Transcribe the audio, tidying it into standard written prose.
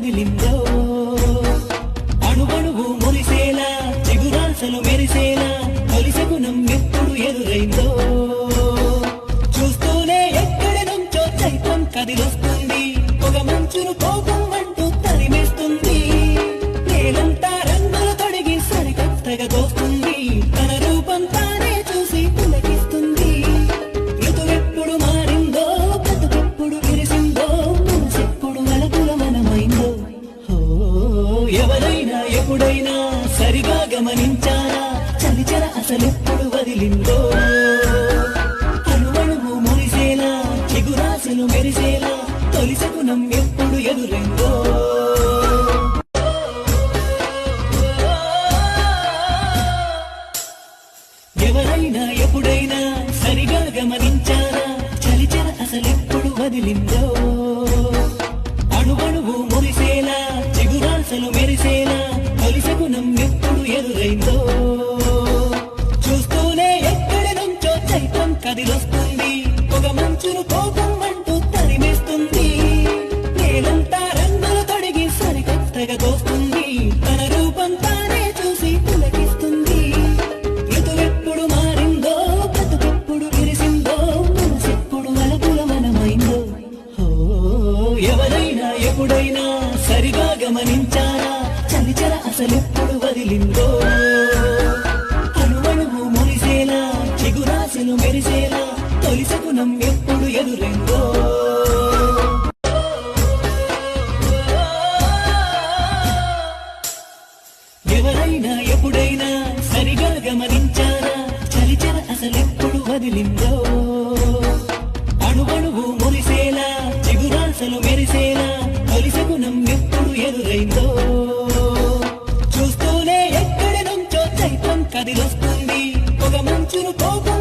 వదిలిందో అణువణువు మురిసేలా చిగురాసలు మెరిసేలా తొలి శకునం ఎప్పుడు ఎదురైందో చూస్తూనే ఎక్కడి నుంచో చైత్రం కదిలొస్తుంది ఒక మంచును కోపం అంటూ తరిమేస్తుంది నేలంతా రంగులు తొడిగి సరికొత్తగా తోస్తుంది తన రూపం తానే చూసి పులకిస్తుంది ఋతువెప్పుడు మారిందో బ్రతుకెప్పుడు విరిసిందో మనసెప్పుడు వలపుల మనమైందో ఎవరైనా ఎప్పుడైనా సరిగా గమనించారా చలిచర అసలెప్పుడు వదిలిందో అణువణువు మురిసేలా చిగురాశలు మెరిసేలా తొలి శకునం ఎప్పుడు ఎదురైందో ఎవరైనా ఎప్పుడైనా సరిగా గమనించారా చలిచర అసలెప్పుడు వదిలిందో అణువణువు మురిసేలా చిగురాశలు మెరిసేలా తొలి శకునం ఎప్పుడు ఎదురైందో చూస్తూనే ఎక్కడి నుంచో చైత్రం కదిలొస్తుంది ఒక మంచును కోపం అంటూ తరిమేస్తుంది నేలంతా రంగులు తొడిగి సరికొత్తగా తోస్తుంది తన రూపం తానే చూసి పులకిస్తుంది ఋతువెప్పుడు మారిందో బ్రతుకెప్పుడు విరిసిందో మనసెప్పుడు వలపుల మనమైందో ఎవరైనా ఎప్పుడైనా సరిగా గమనించారా చలిచర అసలెప్పుడు వదిలిందో అణువణువు మురిసేలా చిగురాశలు మెరిసేలా తొలి శకునం ఎప్పుడు ఎదురైందో ఎవరైనా ఎప్పుడైనా సరిగా గమనించారా చలిచర అసలెప్పుడు వదిలిందో అణువణువు మురిసేలా చిగురాశలు మెరిసేలా తొలి శకునం ఎప్పుడు ఎదురైందో చూస్తూనే ఎక్కడి నుంచో చైత్రం కదిలొస్తుంది ఒక మంచును కోపం